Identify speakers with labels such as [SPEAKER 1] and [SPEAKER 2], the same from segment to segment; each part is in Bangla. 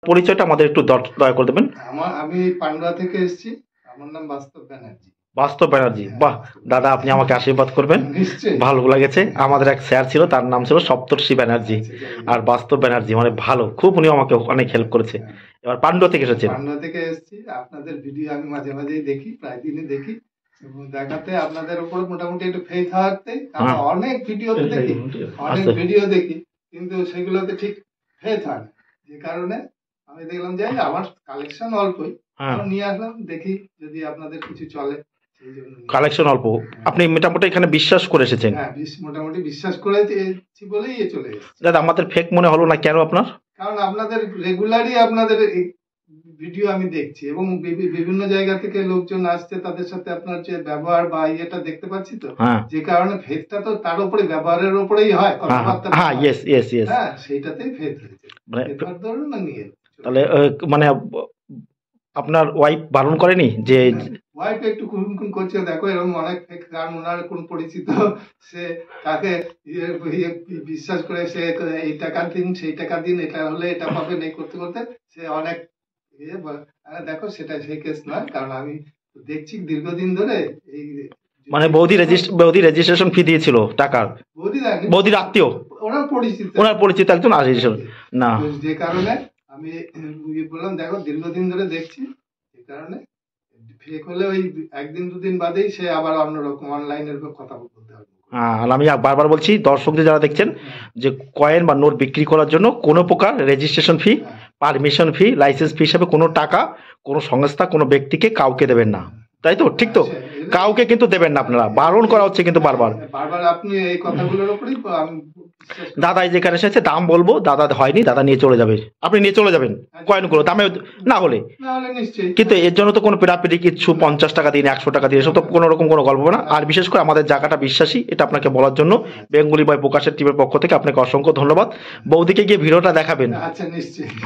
[SPEAKER 1] পরিচয়টা আমাদের একটু দয়া করে দেবেন।
[SPEAKER 2] আমি পান্ডুয়া থেকে এসেছি, আমার নাম বাস্তব ব্যানার্জি।
[SPEAKER 1] বাস্তব ব্যানার্জি, বাহ দাদা, আপনি আমাকে আশীর্বাদ করবেন, ভালো লেগেছে। আমাদের এক স্যার ছিল, তার নাম ছিল সপ্তর্ষি ব্যানার্জি, আর বাস্তব ব্যানার্জি মানে ভালো, খুব উনি আমাকে অনেক হেল্প করেছে। এবার পান্ডুয়া থেকে এসেছেন?
[SPEAKER 2] পান্ডুয়া থেকে এসেছি। আপনাদের ভিডিও আমি মাঝে মাঝেই দেখি, প্রায় দিনই দেখি, এবং দেখাতে আপনাদের উপর মোটামুটি একটু ফেথ থাকতে অনেক ভিডিওতে দেখি, কিন্তু সেগুলোতে ঠিক ফেথ হয় না, যে কারণে আমি দেখলাম যে আমার কালেকশন অল্পই, নিয়ে আসলাম, দেখি যদি আপনাদের কিছু চলে।
[SPEAKER 1] কালেকশন অল্প, আপনি মোটামুটি এখানে বিশ্বাস করে এসেছেন?
[SPEAKER 2] হ্যাঁ, মোটামুটি বিশ্বাস করেছি বলেই চলে এসেছি।
[SPEAKER 1] দাদা আমাদের ফেক মনে হলো না কেন আপনার?
[SPEAKER 2] কারণ আপনাদের রেগুলারই আপনাদের ভিডিও আমি দেখছি, এবং বিভিন্ন জায়গা থেকে লোকজন আসছে, তাদের সাথে আপনার যে ব্যবহার বা ইয়েটা দেখতে পাচ্ছি, তো যে কারণে ফেথটা তো তার উপরে, ব্যবহারের উপরেই হয়, কথাবার্তা। হ্যাঁ, সেইটাতেই ফেথ হয়েছে। ধরুন না নিয়ে
[SPEAKER 1] তাহলে মানে আপনার ওয়াইফ বারণ করেনি? যে
[SPEAKER 2] ওয়াইফ একটু খুন করছে, দেখো এরকম অনেক ফেক, কারণ ওনার কোন পরিচিত, সে তাকে বিশ্বাস করে, সে এই টাকা দিন, সেই টাকা দিন, এটা হলে এটা পাবেন, এই করতে করতে সে অনেক দেখো, সেটা সেই কেস নয়, কারণ আমি দেখছি দীর্ঘদিন ধরে এই
[SPEAKER 1] মানে বৌদি রেজিস্ট্রেশন ফি দিয়েছিল টাকার, বৌদির আত্মীয়, ওনার পরিচিত একজন রেজিস্ট্রেশন না,
[SPEAKER 2] যে কারণে আমি বললাম দেখো দীর্ঘদিন ধরে দেখছি, যে কারণে ফেক হলে ওই একদিন দুদিন বাদেই সে আবার অন্যরকম অনলাইনের কথা বলতে হবে।
[SPEAKER 1] আর আমি বারবার বলছি দর্শকদের যারা দেখছেন, যে কয়েন বা নোট বিক্রি করার জন্য কোনো প্রকার রেজিস্ট্রেশন ফি, পারমিশন ফি, লাইসেন্স ফি হিসাবে কোনো টাকা কোনো সংস্থা কোনো ব্যক্তিকে কাউকে দেবেন না, তাই তো? ঠিক তো? কাউকে কিন্তু দেবেন না, আপনারা বারণ করা হচ্ছে কিন্তু বারবার।
[SPEAKER 2] আপনি এই কথাগুলোর উপরেই
[SPEAKER 1] দাদা যেখানে এসেছে দাম বলবো, দাদা হয়নি, দাদা নিয়ে চলে যাবে, আপনি নিয়ে চলে যাবেন কয়েনগুলো দামে না হলে, কিন্তু এর জন্য তো কোনো পিড়াপিড়ি কিচ্ছু 50 টাকা দিন, 100 টাকা দিন, এসব তো কোনো রকম কোনো গল্প না। আর বিশেষ করে আমাদের জায়গাটা বিশ্বাসী, এটা আপনাকে বলার জন্য বেঙ্গলি বয় প্রকাশের টিমের পক্ষ থেকে আপনাকে অসংখ্য ধন্যবাদ। বৌদিকে গিয়ে ভিডিওটা দেখাবেন,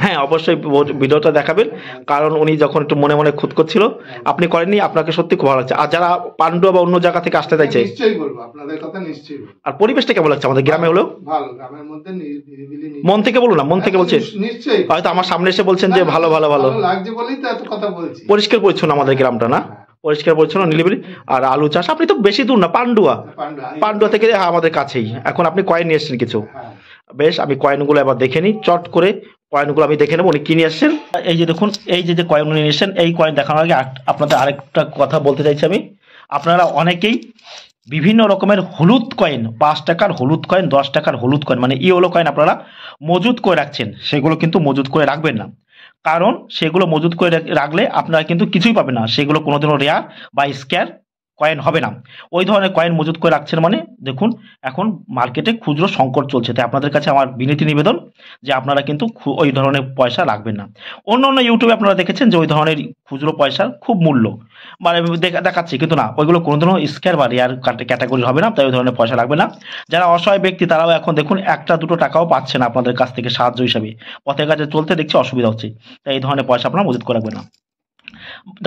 [SPEAKER 1] হ্যাঁ অবশ্যই ভিডিওটা দেখাবেন, কারণ উনি যখন একটু মনে মনে খুঁত করছিল, আপনি করেননি, আপনাকে সত্যি খুব ভালো লাগছে। আর যারা পান্ডুয়া বা অন্য জায়গা থেকে আসতে চাইছে,
[SPEAKER 2] নিশ্চয়ই বলবো আপনাদের কথা, নিশ্চয়ই।
[SPEAKER 1] আর পরিবেশটা কেমন লাগছে আমাদের গ্রামে? হলো
[SPEAKER 2] ভালো, গ্রামের মধ্যে নিরিবিলি,
[SPEAKER 1] মন থেকে বলুন না, মন থেকে বলছেন?
[SPEAKER 2] নিশ্চয়ই।
[SPEAKER 1] হয়তো আমার সামনে এসে বলছেন যে ভালো ভালো ভালো
[SPEAKER 2] লাগছে বলেই তো এত কথা বলছি।
[SPEAKER 1] পরিষ্কার পরিচ্ছন্ন আমাদের গ্রামটা, না পরিষ্কার পরিচ্ছন্ন, নিরিবিলি। আর আলু চাষ, আপনি তো বেশি দূর না, পান্ডুয়া থেকে আমাদের কাছেই। এখন আপনি কয়েন নিয়ে এসছেন কিছু, বেশ, আমি কয়েনগুলো এবার দেখে নিই, চট করে কয়েনগুলো আমি দেখে নেবো উনি কি নিয়ে এসছেন। এই যে দেখুন, এই যে কয়েন উনি নিয়ে এসছেন, এই কয়েন দেখানোর আগে আপনাদের আরেকটা কথা বলতে চাইছি আমি। আপনারা অনেকেই বিভিন্ন রকমের হলুদ কয়েন, 5 টাকার হলুদ কয়েন, 10 টাকার হলুদ কয়েন, মানে ইয়েলো কয়েন আপনারা মজুদ করে রাখছেন, সেগুলো কিন্তু মজুদ করে রাখবেন না, কারণ সেগুলো মজুদ করে রাখলে আপনারা কিন্তু কিছুই পাবেন না, সেগুলো কোনোদিনও রেয়ার বা স্ক্যার কয়েন হবে না। ওই ধরনের কয়েন মজুদ করে রাখছেন মানে, দেখুন এখন মার্কেটে খুচরো সংকট চলছে, তাই আপনাদের কাছে আমার বিনীত নিবেদন যে আপনারা কিন্তু ওই ধরনের পয়সা রাখবেন না। অন্য অন্য ইউটিউবে আপনারা দেখেছেন যে ওই ধরনের খুচরো পয়সার খুব মূল্য, মানে দেখাচ্ছে, কিন্তু না, ওইগুলো কোনোদিনও স্ক্যার বা রেয়ার ক্যাটাগরি হবে না, তাই ওই ধরনের পয়সা রাখবে না। যারা অসহায় ব্যক্তি তারাও এখন দেখুন 1-2 টাকাও পাচ্ছে না আপনাদের কাছ থেকে সাহায্য হিসাবে, পথের কাছে চলতে দেখছি অসুবিধা হচ্ছে, তাই এই ধরনের পয়সা আপনারা মজুত করে রাখবেন না।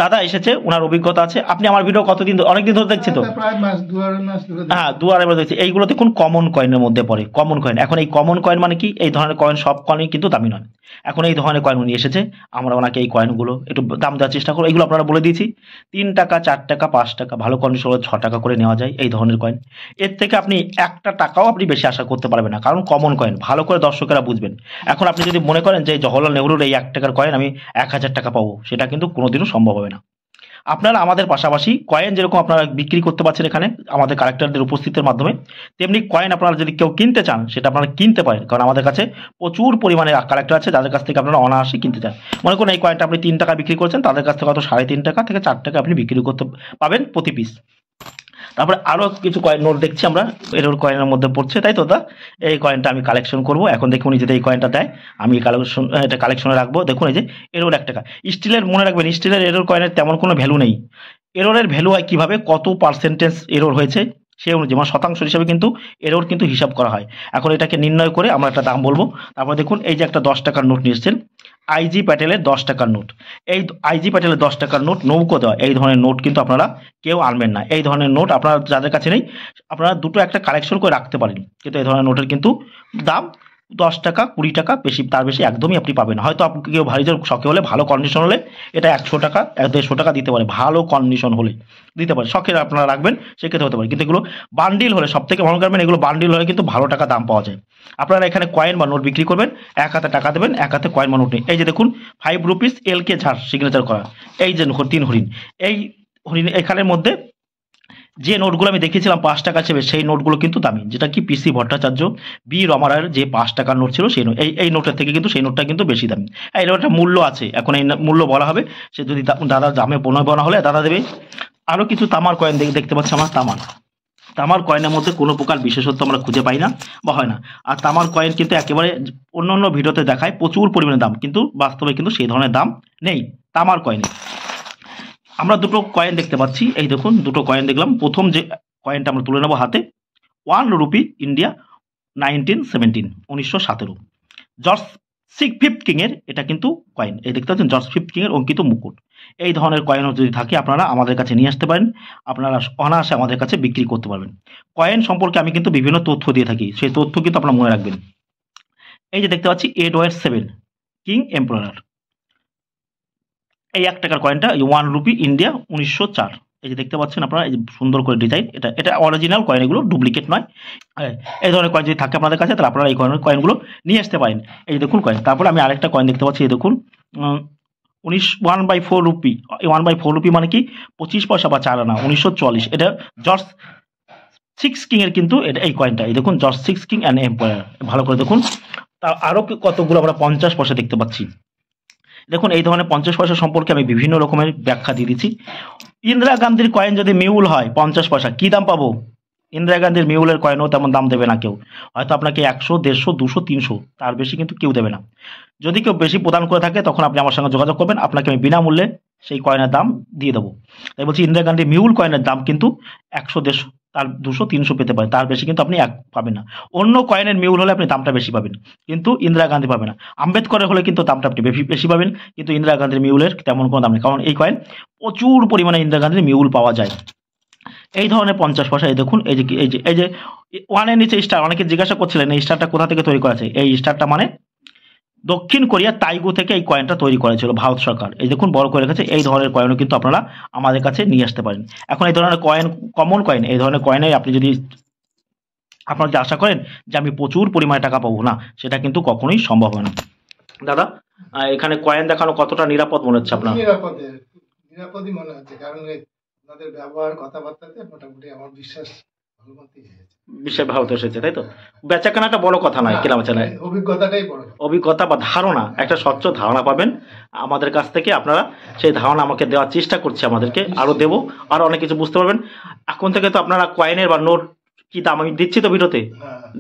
[SPEAKER 1] দাদা এসেছে, ওনার অভিজ্ঞতা আছে। আপনি আমার ভিডিও কতদিন, অনেকদিন ধরে দেখছেন তো?
[SPEAKER 2] প্রায় মাস, 2-2.5 মাস ধরে।
[SPEAKER 1] হ্যাঁ, 2-2.5 মাস দেখছি। এইগুলো দেখুন কমন কয়েনের মধ্যে পড়ে, কমন কয়েন। এখন এই কমন কয়েন মানে কি, এই ধরনের কয়েন সব কয়েনই কিন্তু দামি নয়। এখন এই ধরনের কয়েন উনি এসেছে, আমরা ওনাকে এই কয়েনগুলো একটু দাম দেওয়ার চেষ্টা করবো। এগুলো আপনারা বলে দিয়েছি 3 টাকা, 4 টাকা, 5 টাকা, ভালো কন্ডিশন হলে 6 টাকা করে নেওয়া যায় এই ধরনের কয়েন। এর থেকে আপনি 1 টাকাও আপনি বেশি আশা করতে পারবেন না, কারণ কমন কয়েন, ভালো করে দর্শকেরা বুঝবেন। এখন আপনি যদি মনে করেন যে জওহরলাল নেহরুর এই 1 টাকার কয়েন আমি 1000 টাকা পাবো, সেটা কিন্তু কোনোদিনও সম্ভব হবে না। আপনারা আমাদের পাশাপাশি কয়েন যেরকম আপনারা বিক্রি করতে পারছেন এখানে আমাদের কালেক্টরদের উপস্থিতির মাধ্যমে, তেমনি কয়েন আপনারা যদি কেউ কিনতে চান সেটা আপনারা কিনতে পারেন, কারণ আমাদের কাছে প্রচুর পরিমাণে কালেক্টর আছে যাদের কাছ থেকে আপনারা অনায়াসে কিনতে চান। মনে করুন এই কয়েনটা আপনি 3 টাকা বিক্রি করছেন, তাদের কাছ থেকে হয়তো 3.5 টাকা থেকে 4 টাকা আপনি বিক্রি করতে পাবেন প্রতি পিস। তারপরে আরও কিছু কয়েন নোট দেখছি আমরা, এরোর কয়েনের মধ্যে পড়ছে, তাই তো? এই কয়েনটা আমি কালেকশন করব। এখন দেখুন যদি এই কয়েনটা দেয় আমি এটা কালেকশনে রাখবো। দেখুন এই যে এরোর 1 টাকা, স্টিলের, মনে রাখবেন স্টিলের এরোর কয়েনের তেমন কোনো ভ্যালু নেই। এরোরের ভ্যালু হয় কীভাবে, কত পার্সেন্টেজ এরোর হয়েছে সেই অনুযায়ী, মানে শতাংশ হিসাবে কিন্তু এরোর কিন্তু হিসাব করা হয়। এখন এটাকে নির্ণয় করে আমরা একটা দাম বলবো। তারপর দেখুন এই যে একটা 10 টাকার নোট নিয়ে এসেছেন, আইজি প্যাটেলের 10 টাকার নোট। এই আইজি প্যাটেলের 10 টাকার নোট নৌকো দেওয়া, এই ধরনের নোট কিন্তু আপনারা কেউ আনবেন না। এই ধরনের নোট আপনারা যাদের কাছে নেই, আপনারা দুটো একটা কালেকশন করে রাখতে পারেন, কিন্তু এই ধরনের নোটের কিন্তু দাম 10 টাকা 20 টাকা বেশি, তার বেশি একদমই আপনি পাবেন না। হয়তো আপনি কেউ ভারী শখে হলে, ভালো কন্ডিশন হলে এটা 100 টাকা 150 টাকা দিতে পারে, ভালো কন্ডিশন হলে দিতে পারে, শখের আপনারা রাখবেন সেক্ষেত্রে হতে পারে। কিন্তু এগুলো বান্ডিল হলে সব থেকে ভালো করবেন, এগুলো বান্ডিল হলে কিন্তু ভালো টাকা দাম পাওয়া যায়। আপনারা এখানে কয়েন বা নোট বিক্রি করবেন, এক হাতে টাকা দেবেন, এক হাতে কয়েন বা নোট নেই। এই যে দেখুন 5 রুপিস LK ঝাড় সিগনেচার করা, এই যে 3 হরিণ, এই হরিণ এখানের মধ্যে যে নোটগুলো আমি দেখিয়েছিলাম 5 টাকা হিসেবে, সেই নোটগুলো কিন্তু দামি, যেটা কি PC ভট্টাচার্য, বি রমারায়ের যে 5 টাকার নোট ছিল সেই নোট, এই নোটের থেকে কিন্তু সেই নোটটা কিন্তু বেশি দামি। এই নোটটা মূল্য আছে, এখন এই মূল্য বলা হবে, সে যদি দাদা দামে বনা হলে দাদা দেবে। আরও কিছু তামার কয়েন দেখতে পাচ্ছি আমরা, তামার কয়েনের মধ্যে কোনো প্রকার বিশেষত্ব আমরা খুঁজে পাই না বা হয় না। আর তামার কয়েন কিন্তু একেবারে অন্য ভিডিওতে দেখায় প্রচুর পরিমাণে দাম, কিন্তু বাস্তবে কিন্তু সেই ধরনের দাম নেই তামার কয়েনে। আমরা দুটো কয়েন দেখতে পাচ্ছি, এই দেখুন দুটো কয়েন দেখলাম। প্রথম যে কয়েনটা আমরা তুলে নেব হাতে, 1 রুপি ইন্ডিয়া 1917, 1917, জর্জ 5th কিংয়ের এটা কিন্তু কয়েন, এই দেখতে পাচ্ছেন জর্জ 5th কিংয়ের অঙ্কিত মুকুট। এই ধরনের কয়েন যদি থাকে আপনারা আমাদের কাছে নিয়ে আসতে পারেন, আপনারা অনায়াসে আমাদের কাছে বিক্রি করতে পারবেন। কয়েন সম্পর্কে আমি কিন্তু বিভিন্ন তথ্য দিয়ে থাকি, সেই তথ্য কিন্তু আপনারা মনে রাখবেন। এই যে দেখতে পাচ্ছি এডওয়ার্ড 7 কিং এম্পারার, এই 1 টাকার কয়েনটা 1 রুপি ইন্ডিয়া 1904, এই যে দেখতে পাচ্ছেন আপনারা, এই যে সুন্দর করে ডিজাইন, এটা অরিজিনাল কয়েন, এগুলো ডুপ্লিকেট নয়। এই ধরনের কয়েন যদি থাকে আপনাদের কাছে তাহলে আপনারা এই কয়েনগুলো নিয়ে আসতে পারেন। এই দেখুন কয়েন। তারপরে আমি আরেকটা কয়েন দেখতে পাচ্ছি, এই দেখুন 1/4 রুপি, 1/4 রুপি মানে কি 25 পয়সা বা 4 আনা, 1944, এটা জর্জ 6 কিং এর কিন্তু এটা, এই কয়েনটা এই দেখুন জর্জ 6 কিং অ্যান্ড এম্পায়ার, ভালো করে দেখুন। আরও কতগুলো আমরা 50 পয়সা দেখতে পাচ্ছি। দেখুন এই ধরনের 50 পয়সা সম্পর্কে আমি বিভিন্ন রকমের ব্যাখ্যা দিয়ে দিচ্ছি। ইন্দিরা গান্ধীর কয়েন যদি মিউল হয় 50 পয়সা, কি দাম পাবো? ইন্দিরা গান্ধীর মিউলের কয়েনও তেমন দাম দেবে না কেউ, হয়তো আপনাকে 100, 150, 200, 300, তার বেশি কিন্তু কেউ দেবে না। যদি কেউ বেশি প্রদান করে থাকে তখন আপনি আমার সঙ্গে যোগাযোগ করবেন, আপনাকে আমি বিনামূল্যে সেই কয়েনের দাম দিয়ে দেবো। তাই বলছি ইন্দিরা গান্ধীর মিউল কয়েনের দাম কিন্তু 100, 150, তার 200, 300 পেতে পারেন, তার বেশি কিন্তু আপনি পাবেন না। অন্য কয়েনের মিউল হলে আপনি দামটা বেশি পাবেন, কিন্তু ইন্দিরা গান্ধী পাবেন না। আম্বেদকরের হলে কিন্তু দামটা আপনি বেশি পাবেন, কিন্তু ইন্দিরা গান্ধীর মিউলের তেমন কোনো দাম নেই, কারণ এই কয়েন প্রচুর পরিমাণে ইন্দিরা গান্ধীর মিউল পাওয়া যায়। এই ধরনের 50 পয়সা, এই দেখুন এই যে 1 এর নিচে স্টার, অনেকে জিজ্ঞাসা করছিলেন এই স্টারটা কোথা থেকে তৈরি করা আছে। এই স্টারটা মানে দক্ষিণ কোরিয়া তাইগু থেকে এই কয়েনটা তৈরি করেছিল ভারত সরকার, এই দেখুন বড় করে রেখেছে। এই ধরনের কয়েনও কিন্তু আপনারা আমাদের কাছে নিয়ে আসতে পারেন। এখন এই ধরনের কয়েন, কমন কয়েন, এই ধরনের কয়েনে আপনি যদি আপনারা যে আশা করেন যে আমি প্রচুর পরিমাণে টাকা পাবো, না, সেটা কিন্তু কখনোই সম্ভব হয় না। দাদা এখানে কয়েন দেখানো কতটা নিরাপদ মনে হচ্ছে আপনার?
[SPEAKER 2] নিরাপদই মনে হচ্ছে, কারণ আপনাদের ব্যবহার কথাবার্তাতে মোটামুটি আমার বিশ্বাস
[SPEAKER 1] ভারত এসেছে, তাই তো? বেচাকেনাটা বড় কথা নয়, কেনাবেচা,
[SPEAKER 2] অভিজ্ঞতাটাই বড়,
[SPEAKER 1] অভিজ্ঞতা বা ধারণা, একটা স্বচ্ছ ধারণা পাবেন আমাদের কাছ থেকে। আপনারা সেই ধারণা আমাকে দেওয়ার চেষ্টা করছি, আমাদেরকে আরো দেবো, আরো অনেক কিছু বুঝতে পারবেন। এখন থেকে তো আপনারা কয়েনের বা নোট কি দাম আমি দিচ্ছি তো ভিডিওতে,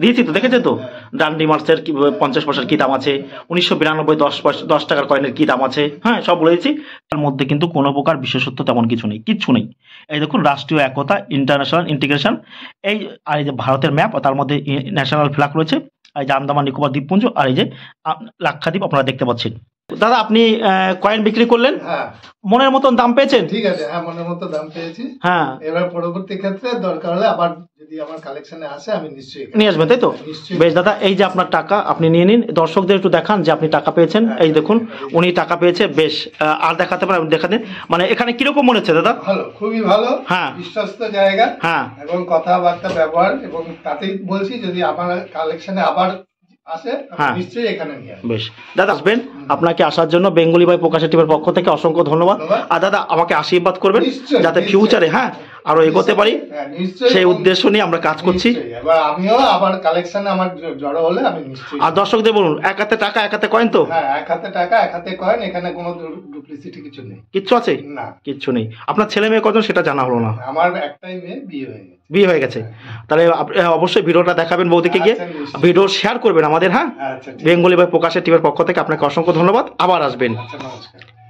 [SPEAKER 1] দিয়েছি তো, দেখেছে তো ডান্ডি মার্চের 50 পয়সার কি দাম আছে, 1992 10 টাকার কয়েনের কি দাম আছে, হ্যাঁ সব বলে দিচ্ছি। তার মধ্যে কিন্তু কোনো প্রকার বিশেষত্ব তেমন কিছু নেই, কিচ্ছু নেই। এই দেখুন রাষ্ট্রীয় একতা, ইন্টারন্যাশনাল ইন্টিগ্রেশন, এই আর এই যে ভারতের ম্যাপ, তার মধ্যে ন্যাশনাল ফ্ল্যাগ রয়েছে, এই যে আন্দামান নিকোবর দ্বীপপুঞ্জ, আর এই যে লাক্ষাদ্বীপ আপনারা দেখতে পাচ্ছেন। দাদা আপনি কয়েন বিক্রি করলেন, মনের মতন দাম পেয়েছেন?
[SPEAKER 2] ঠিক আছে, হ্যাঁ মনের মতো দাম পেয়েছি।
[SPEAKER 1] হ্যাঁ,
[SPEAKER 2] এবার পরবর্তী ক্ষেত্রে দরকার হলে আবার যদি আমার কালেকশনে আসে আমি নিশ্চয়ই
[SPEAKER 1] নিয়ে আসবেন, তাই তো? বেশ দাদা, এই যে আপনার টাকা আপনি নিয়ে নিন, দর্শকদের একটু দেখান যে আপনি টাকা পেয়েছেন। এই দেখুন উনি টাকা পেয়েছে, বেশ। আর দেখাতে পারেন, দেখাতে মানে এখানে কিরকম মনে হচ্ছে দাদা?
[SPEAKER 2] ভালো, খুবই ভালো,
[SPEAKER 1] হ্যাঁ
[SPEAKER 2] বিশ্বস্ত জায়গা,
[SPEAKER 1] হ্যাঁ,
[SPEAKER 2] এবং কথাবার্তা ব্যবহার, এবং তাতেই বলছি যদি আমার কালেকশনে আবার আসে নিশ্চয়ই এখানে নিয়ে আসবেন।
[SPEAKER 1] বেশ দাদা, আসবেন। আপনাকে আসার জন্য বেঙ্গলি বাই প্রকাশের টিমের পক্ষ থেকে অসংখ্য ধন্যবাদ। আর দাদা আমাকে আশীর্বাদ করবেন যাতে ফিউচারে আরো এগোতে পারি, সেই উদ্দেশ্য নিয়ে আমরা কাজ করছি।
[SPEAKER 2] এবার আমিও আবার কালেকশনে আমার জড়ো হলে আমি নিশ্চয়ই।
[SPEAKER 1] আর দর্শকদের বলুন, এক হাতে টাকা এক হাতে কয়েন তো?
[SPEAKER 2] হ্যাঁ, এক হাতে টাকা এক হাতে কয়েন, এখানে কোনো ডুপ্লিসিটি কিছু নেই।
[SPEAKER 1] কিচ্ছু আছে
[SPEAKER 2] না,
[SPEAKER 1] কিচ্ছু নেই। আপনার ছেলে মেয়ে কজন সেটা জানা হলো না?
[SPEAKER 2] আমার একটাই মেয়ে, বিয়ে হয়ে গেছে।
[SPEAKER 1] তাহলে অবশ্যই ভিডিওটা দেখাবেন বৌদিকে গিয়ে, ভিডিও শেয়ার করবেন আমাদের। হ্যাঁ, বেঙ্গলি বাই প্রকাশের টিমের পক্ষ থেকে আপনাকে অসংখ্য ধন্যবাদ, আবার আসবেন।
[SPEAKER 2] নমস্কার।